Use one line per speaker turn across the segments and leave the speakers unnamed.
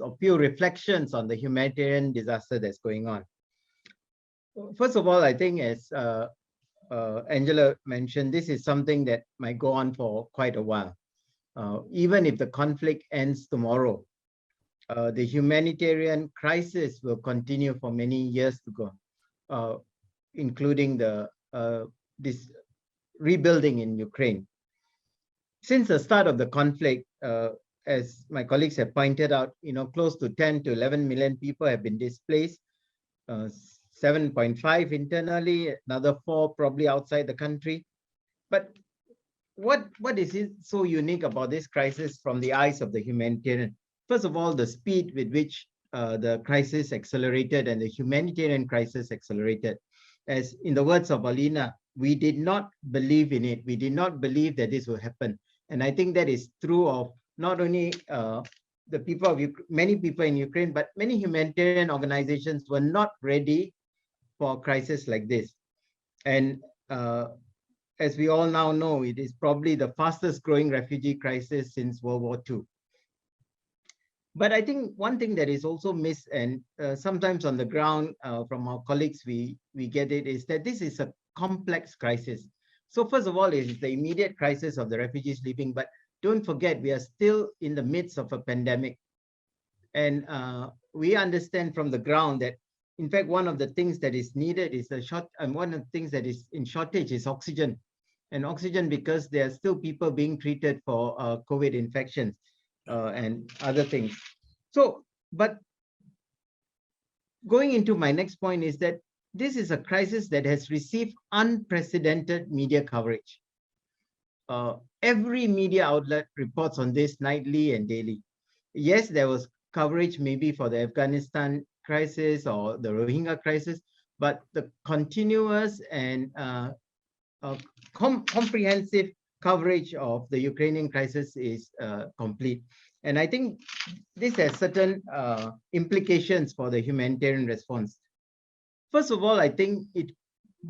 or few reflections on the humanitarian disaster that's going on. First of all, I think as Angela mentioned, this is something that might go on for quite a while. Even if the conflict ends tomorrow, the humanitarian crisis will continue for many years to go, including this rebuilding in Ukraine. Since the start of the conflict, as my colleagues have pointed out, close to 10 to 11 million people have been displaced, 7.5 internally, another 4 probably outside the country. But what is it so unique about this crisis from the eyes of the humanitarian? First of all, the speed with which the crisis accelerated and the humanitarian crisis accelerated. As in the words of Alina, we did not believe in it. We did not believe that this would happen. And I think that is true of not only the people of many people in Ukraine, but many humanitarian organizations were not ready for a crisis like this. And as we all now know, it is probably the fastest growing refugee crisis since World War II. But I think one thing that is also missed, and sometimes on the ground from our colleagues, we get it, is that this is a complex crisis. So first of all, it is the immediate crisis of the refugees leaving, but don't forget, we are still in the midst of a pandemic. And we understand from the ground that, in fact, one of the things that is needed is one of the things that is in shortage is oxygen. And oxygen because there are still people being treated for COVID infections and other things. So, but going into my next point is that this is a crisis that has received unprecedented media coverage. Every media outlet reports on this nightly and daily. Yes, there was coverage maybe for the Afghanistan crisis or the Rohingya crisis, but the continuous and comprehensive coverage of the Ukrainian crisis is complete. And I think this has certain implications for the humanitarian response. First of all, I think it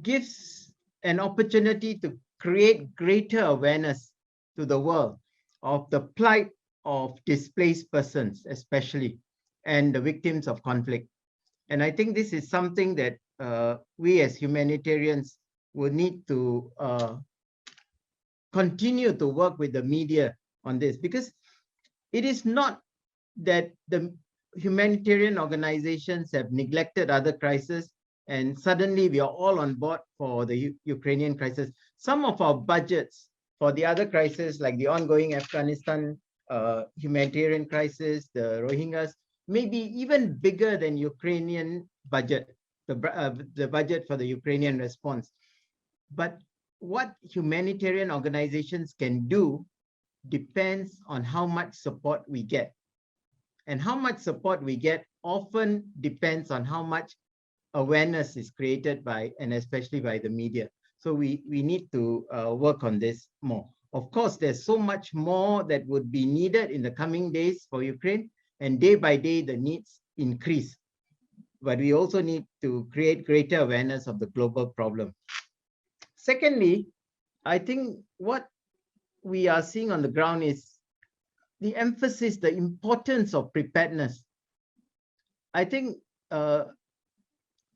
gives an opportunity to create greater awareness to the world of the plight of displaced persons, especially, and the victims of conflict. And I think this is something that we as humanitarians will need to continue to work with the media on this, because it is not that the humanitarian organizations have neglected other crises and suddenly we are all on board for the Ukrainian crisis. Some of our budgets for the other crises, like the ongoing Afghanistan humanitarian crisis, the Rohingyas, may be even bigger than Ukrainian budget, the budget for the Ukrainian response. But what humanitarian organizations can do depends on how much support we get. And how much support we get often depends on how much awareness is created by, and especially by the media. So we need to work on this more. Of course, there's so much more that would be needed in the coming days for Ukraine, and day by day the needs increase. But we also need to create greater awareness of the global problem. Secondly, I think what we are seeing on the ground is the emphasis, the importance of preparedness. I think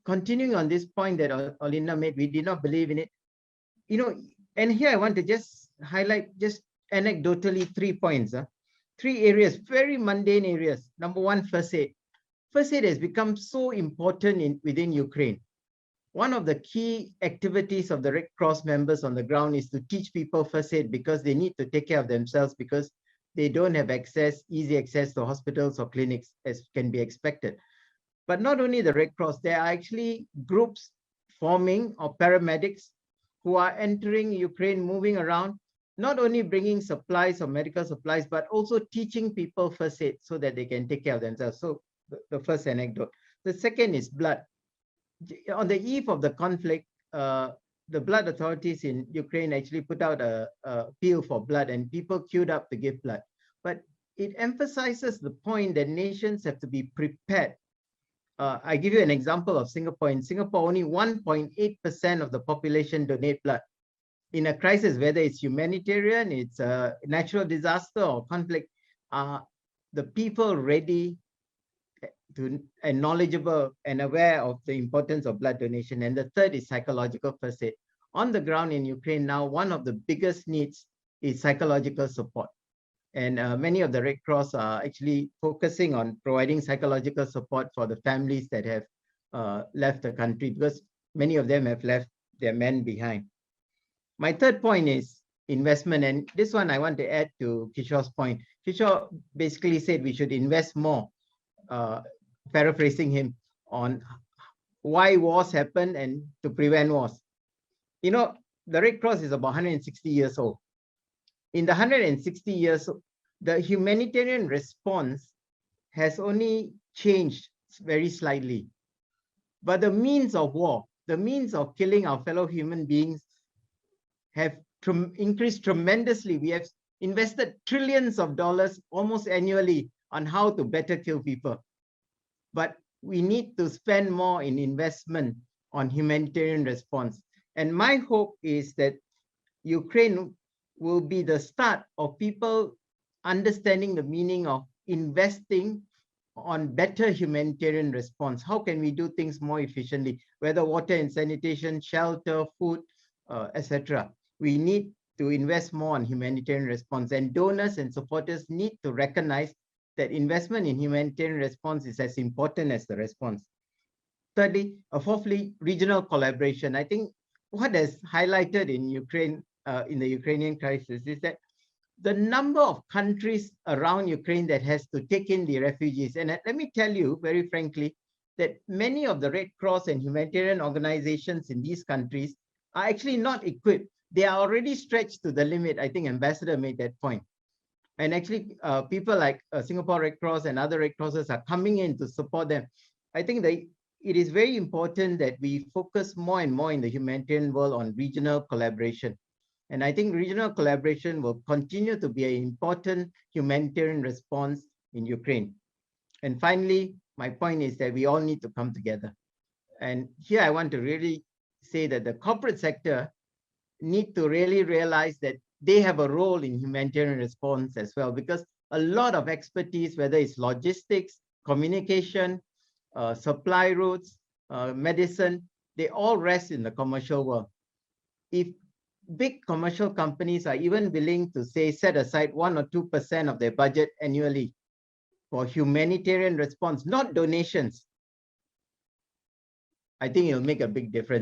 continuing on this point that Alina made, we did not believe in it. And here I want to just highlight just anecdotally 3 points. 3 areas, very mundane areas. Number one, first aid. First aid has become so important within Ukraine. One of the key activities of the Red Cross members on the ground is to teach people first aid, because they need to take care of themselves, because they don't have easy access to hospitals or clinics as can be expected. But not only the Red Cross, there are actually groups forming of paramedics who are entering Ukraine, moving around, not only bringing supplies or medical supplies, but also teaching people first aid so that they can take care of themselves. So the first anecdote. The second is blood. On the eve of the conflict, the blood authorities in Ukraine actually put out a appeal for blood, and people queued up to give blood. But it emphasizes the point that nations have to be prepared. I give you an example of Singapore. In Singapore, only 1.8% of the population donate blood. In a crisis, whether it's humanitarian, it's a natural disaster or conflict, the people ready and knowledgeable and aware of the importance of blood donation. And the third is psychological first aid. On the ground in Ukraine now, one of the biggest needs is psychological support. And many of the Red Cross are actually focusing on providing psychological support for the families that have left the country, because many of them have left their men behind. My third point is investment. And this one I want to add to Kishore's point. Kishore basically said we should invest more, paraphrasing him, on why wars happen and to prevent wars. You know, the Red Cross is about 160 years old. In the 160 years, the humanitarian response has only changed very slightly. But the means of war, the means of killing our fellow human beings have increased tremendously. We have invested trillions of dollars almost annually on how to better kill people. But we need to spend more in investment on humanitarian response. And my hope is that Ukraine will be the start of people understanding the meaning of investing on better humanitarian response. How can we do things more efficiently, whether water and sanitation, shelter, food, etc. We need to invest more on humanitarian response, and donors and supporters need to recognize that investment in humanitarian response is as important as the response. Thirdly, fourthly, regional collaboration. I think what has highlighted in Ukraine, in the Ukrainian crisis, is that the number of countries around Ukraine that has to take in the refugees. And let me tell you very frankly that many of the Red Cross and humanitarian organizations in these countries are actually not equipped. They are already stretched to the limit. I think Ambassador made that point. And actually, people like Singapore Red Cross and other Red Crosses are coming in to support them. I think that it is very important that we focus more and more in the humanitarian world on regional collaboration. And I think regional collaboration will continue to be an important humanitarian response in Ukraine. And finally, my point is that we all need to come together. And here I want to really say that the corporate sector need to really realize that they have a role in humanitarian response as well, because a lot of expertise, whether it's logistics, communication, supply routes, medicine, they all rest in the commercial world. If big commercial companies are even willing to say set aside 1 or 2% of their budget annually for humanitarian response, not donations, I think it'll make a big difference.